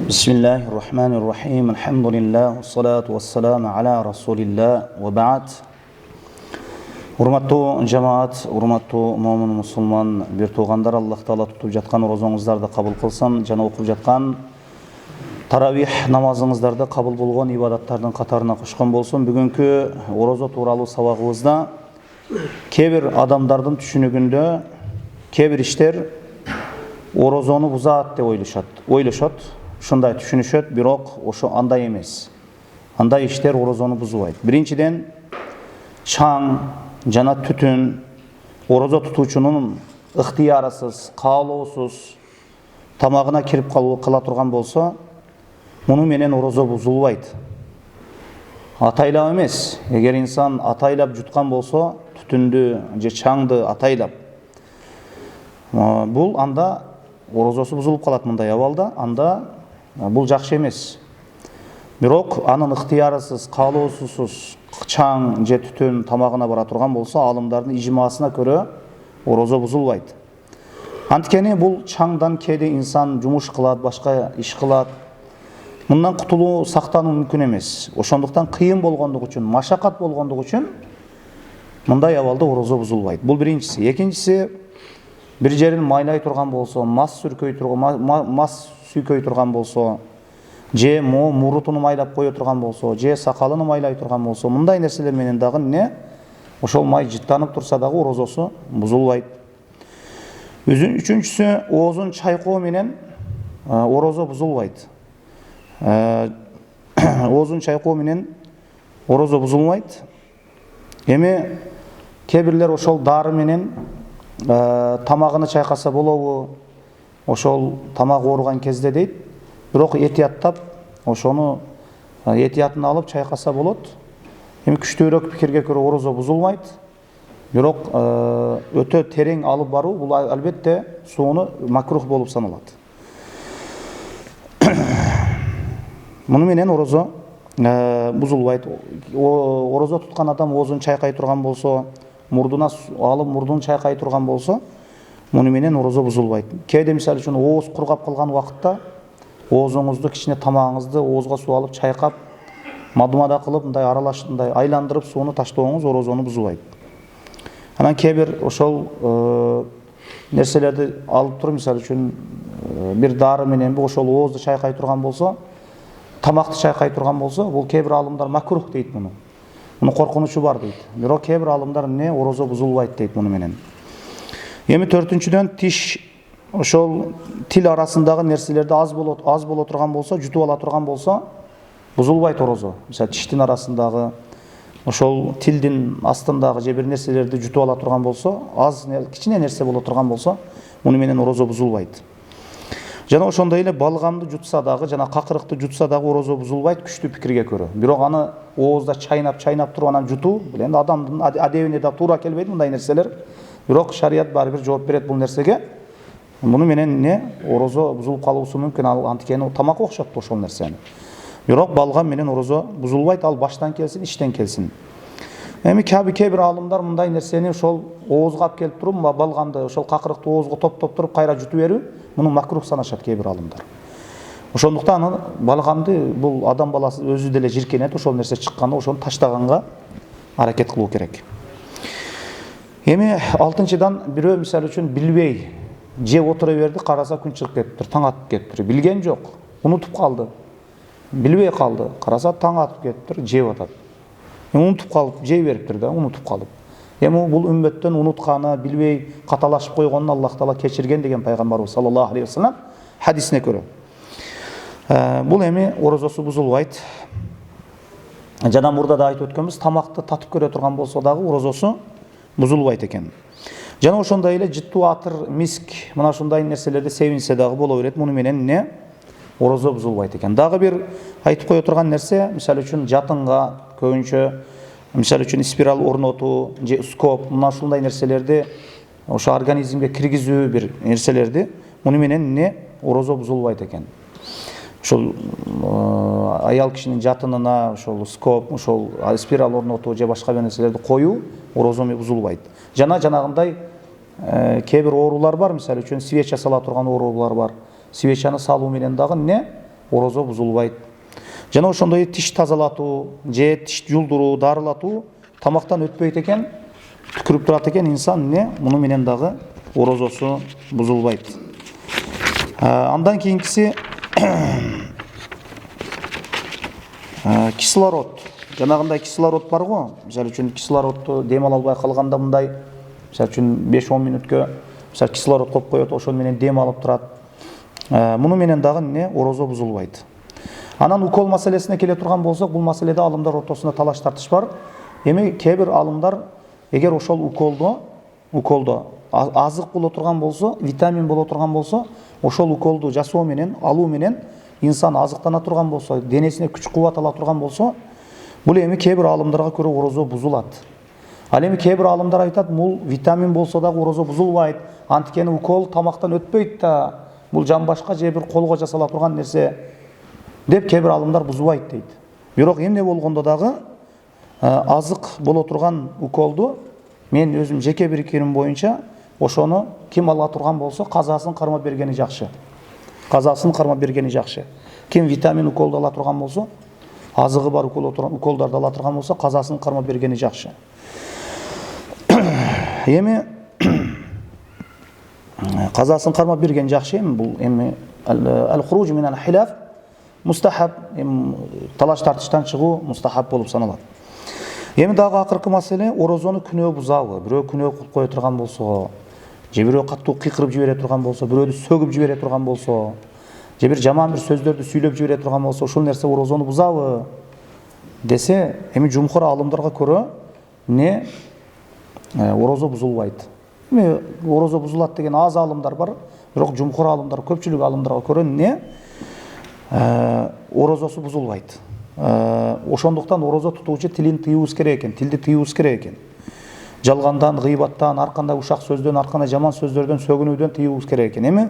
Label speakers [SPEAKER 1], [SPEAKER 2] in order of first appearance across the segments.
[SPEAKER 1] Bismillahirrahmanirrahim. Alhamdulillah, wassalatu wassalamu ala rasulillah wa ba'd. Урматтуу жамаат, урматтуу момун мусулман бир туугандар, Аллах Таала тутуп жаткан орозоңуздарды кабыл кылсын жана окуп жаткан таравих намазыңыздарды кабыл болгон ибадаттардын катарына кошкон болсун. Бүгүнкү орозо тууралуу сабагыбызда кээ бир адамдардын түшүнүгүндө кээ бир иштер орозону бузат деп ойлошот. Ушундай түшүнүшөт, бирок ошо андай эмес. Андай иштер орозону бузубайт. Биринчиден, чаң жана түтүн орозо тутуучунун ыктыярысыз, каалоосуз тамагына кирип кала турган болсо, муну менен орозо бузулбайт. Атайлап эмес. Эгер инсан атайлап жуткан болсо, түтүндү же чаңды атайлап, бул анда орозосу бузулуп калат. Мындай абалда анда бул жакшы эмес. Бирок анын ыктыярысыз, каалоосуз чаң же түтүн тамагына бара турган болсо, алымдардын ижмасына көрө орозо бузулбайт. Анткени бул чаңдан кээде инсан жумуш кылат, башка иш кылат. Мындан кутулуу, сактануу мүмкүн эмес. Ошондуктан кыйын болгондугу үчүн, машакат болгондугу үчүн мындай абалда орозо бузулбайт. Бул биринчиси. Экинчиси, бир жерин майлай турган болсо, мас сүйкөй турган болсо, же мурутуну майлап кое турган болсо, же сакалыны майлай турган болсо, мындай нерселер менен дагы ошол май жыттанып турса дагы орозосу бузулбайт. Үчүнчүсү, оозун чайкоо менен орозо бузулбайт. Оозун чайкоо менен орозо бузулбайт. Эми кээ бирлер ошол дары менен тамагыны чайкаса болобу, ошол тамак ооруган кезде дейт. Бирок этияттап, ошону этиятын алып чайкаса болот. Эми күчтүүрөөк пикирге көрө орозо бузулбайт. Бирок өтө терең алып баруу, бул албетте сууну макрух болуп саналат. Муну менен орозо бузулбайт. Орозо туткан адам оозун чайкай турган болсо, мурдуна алып мурдун чайкай турган болсо, муну менен орозо бузулбайт. Кээде мисалы үчүн ооз кургап калган убакытта оозуңузду, кичине тамагыңызды оозга суу алып чайкап, мадмада кылып, мындай аралашып, мындай айландырып сууну таштооңуз орозону бузубайт. Анан кээ бир ошол нерселерди алып туруп, мисалы үчүн бир дары менен ошол оозду чайкай турган болсо, тамакты чайкай турган болсо, бул кээ бир алымдар макрух дейт муну. Муну коркунучу бар дейт. Бирок кээ бир алымдар орозо бузулбайт дейт муну менен. Эми төртүнчүдөн, тиш, ошол тил арасындагы нерселерди аз боло турган болсо, жутуп ала турган болсо, бузулбайт орозо. Мисалы, тиштин арасындагы, ошол тилдин астындагы же бир нерселерди жутуп ала турган болсо, аз кичине нерсе боло турган болсо, муну менен орозо бузулбайт. Жана ошондой эле балгамды жутса дагы, жана какырыкты жутса дагы орозо бузулбайт күчтүү пикирге көрө. Бирок аны оозда чайнап туруп анан жутуу, бул эми адамдын адебине да туура келбейт мындай нерселер. Бирок шарият баары бир жооп берет бул нерсеге. Муну менен орозо бузулуп калуусу мүмкүн, анткени тамак окшоп ошол нерсени. Бирок балгам менен орозо бузулбайт, ал баштан келсин, иштен келсин. Эми кээ бир алымдар мындай нерсени ошол оозга алып келип туруп, балгамды, ошол какырыкты оозго топтоп туруп кайра жутуп берүү, муну макрух санашат кээ бир алымдар. Ошондуктан балгамды бул адам баласы өзү деле жиркенет, ошол нерсе чыкканда ошону таштаганга аракет кылуу керек. Эми алтынчыдан, бирөө мисалы үчүн билбей же отура берди, караса күн чыгып кетиптир, таң атып кетиптир. Билген жок, унутуп калды. Билбей калды, караса таң атып кетиптир, жеп атат. Унутуп калып, жей бериптир да, унутуп калып. Эми бул үммөттөн унутканы, билбей каталашып койгонун Аллах Таала кечирген деген пайгамбарыбыз саллаллаху алейхи вассалам хадисине көрө. Бул эми орозосу бузулбайт. Жана мурда да айтып өткөнбүз, тамакты татып көрө турган болсо дагы орозосу бузулбайт экен. Жана ошондой эле жыттуу атыр, миск, мына ушундай нерселерди себинсе дагы боло берет. Муну менен орозо бузулбайт экен. Дагы бир айтып кое турган нерсе, мисалы үчүн жатынга көбүнчө, мисалы үчүн спираль орнотуу же скоп, мына ушундай нерселерди ошо организмге киргизүү бир нерселерди, муну менен орозо бузулбайт экен. Ошол аял кишинин жатынына ошол скоп, ошол спираль орнотуу же башка бир нерселерди коюу орозо бузулбайт. Жанагындай кээ бир оорулар бар, мисалы үчүн свеча сала турган оорулар бар. Свечаны салуу менен дагы орозо бузулбайт. Жана ошондой тиш тазалатуу же тиш жулдуруу, дарылатуу тамактан өтпөйт экен, түкүрүп турат экен, инсан эмне? Муну менен дагы орозосу бузулбайт. Андан кийинкиси кислород. Жанагындай кислород бар го. Мисалы үчүн кислородду дем ала албай калганда мындай, мисалы үчүн 5-10 мүнөткө мисалы кислород коюп коет, ошол менен дем алып турат. Муну менен дагы эмне? Орозо бузулбайт. Анан укол маселесине келе турган болсок, бул маселеде алымдар ортосунда талаш тартыш бар. Эми кээ бир алымдар эгер ошол уколдо азык боло турган болсо, витамин боло турган болсо, ошол уколду жасоо менен, алуу менен инсан азыктана турган болсо, денесине күч кубат ала турган болсо, бул эми кээ бир алымдарга көрө орозо бузулат. Ал эми кээ бир алымдар айтат, бул витамин болсо дагы орозо бузулбайт. Анткени укол тамактан өтпөйт да, бул жамбашка же бир колго жасала турган нерсе деп кээ бир алымдар бузбайт дейт. Бирок эмне болгондо дагы азык боло турган уколду мен өзүм жеке бириккеним боюнча ошону ким ала турган болсо казасын кармап бергени жакшы. Казасын кармап бергени жакшы. Ким витамин уколду ала турган болсо, азыгы бар уколдарды ала турган болсо, казасын кармап бергени жакшы. Эми казасын кармап берген жакшы. Бул эми ал-хуруж мин ал-хилаф мустахаб, талаш тартыштан чыгуу мустахаб болуп саналат. Эми дагы акыркы маселе, орозону күнөө бузабы. Бирөө күнөө кылып кое турган болсо, же бирөө катуу кыйкырып жибере турган болсо, бирөөдү сөгүп жибере турган болсо, же бир жаман бир сөздөрдү сүйлөп жибере турган болсо, ушул нерсе орозону бузабы десе, эми жумхур алымдарга көрө не орозо бузулбайт. Эми орозо бузулат деген аз алымдар бар, бирок жумхур алымдар, көпчүлүк алымдарга көрө не орозосу бузулбайт. Ошондуктан орозо тутуучу тилин тыюубуз керек экен, тилди тыюубуз керек экен. Жалгандан, гыйбаттан, ар кандай ушак сөздөн, ар кандай жаман сөздөрдөн, сөгүнүүдөн тыюубуз керек экен. Эми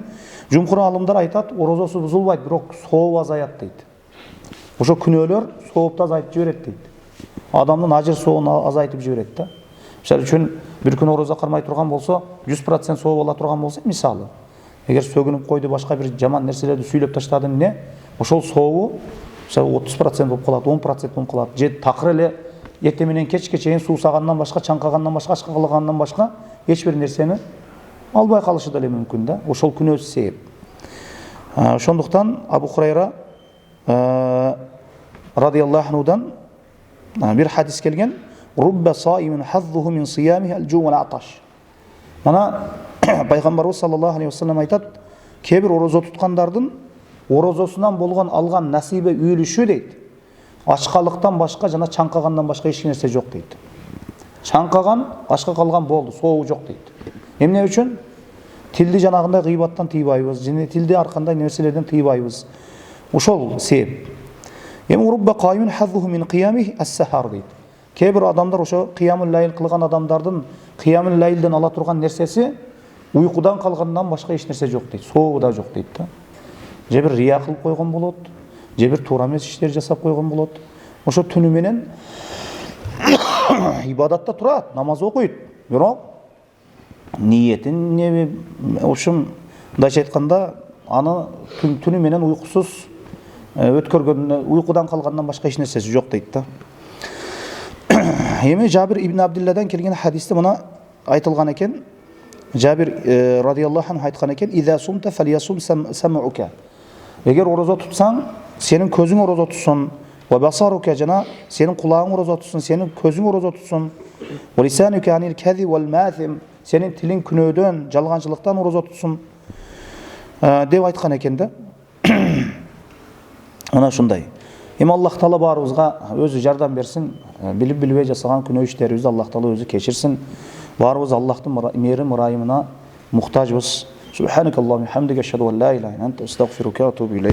[SPEAKER 1] жумхур алымдар айтат, орозосу бузулбайт, бирок сообу азаят дейт. Ошо күнөөлөр соопту азайтып жиберет дейт. Адамдын ажыр сообун азайтып жиберет да. Мисалы үчүн бир күн орозо кармай турган болсо, 100% сооп ала турган болсо, мисалы, эгер сөгүнүп койду, башка бир жаман нерселерди сүйлөп таштады эмне, ошол сообу 30% болуп калат, 10% болуп калат. Же такыр эле эртең менен кечке чейин суусагандан башка, чаңкагандан башка, ашкагандан башка эч бир нерсени албай калышы деле мүмкүн да. Ошол күнөөсү себеп. Ошондуктан Абу Хурайра радияллаху анхудан бир хадис келген: "Рубба саимин хаззуху мин сиямихи ал-жу вал аташ." Мана пайгамбарыбыз саллаллаху алейхи ва саллям айтат, кээ бир орозо туткандардын орозосунан болгон алган насибе үйлүшү дейт. Ачкалыктан башка жана чаңкагандан башка эч нерсе жок дейт. Чаңкаган, ачка калган болду, сообу жок дейт. Эмне үчүн? Тилди жанагындай гыйбаттан тыйбайбыз, жана тилди ар кандай нерселерден тыйбайбыз. Ошол себеп. Эми рубба каймин хаззуху мин кыямихи ас-сахар дейт. Кээ бир адамдар ошо кыямул лайл кылган адамдардын кыямул лайлден ала турган нерсеси уйкудан калгандан башка эч нерсе жок дейт. Сообу да жок дейт да. Же бир рия кылып койгон болот, же бир туура эмес иштер жасап койгон болот. Ошо түнү менен ибадатта турат, намаз окуйт, бирок ниетин общем, мындайча айтканда, аны түнү менен уйкусуз өткөргөн, уйкудан калгандан башка эч нерсеси жок дейт да. Эми Жабир ибн Абдилладан келген хадисте мына айтылган экен. Жабир радияллаху анху айткан экен: "Иза сумта фалиясум самука." Эгер орозо тутсаң, сенин көзүң орозо тутсун. Ва басарука, жана сенин кулагың орозо тутсун, сенин көзүң орозо тутсун. Ва лисанука анил кази вал маthim, сенин тилиң күнөөдөн, жалганчылыктан орозо тутсун деп айткан экен да. Ана ушундай. Эми Аллах Таала баарыбызга өзү жардам берсин, билип билбей жасаган күнөө иштерибизди Аллах Таала өзү кечирсин. Баарыбыз Аллахтын мээрим ырайымына мухтажбыз. Субханакаллаху ва бихамдика, ашхаду ан ла илаха илля анта, астагфирука ва атубу илейк.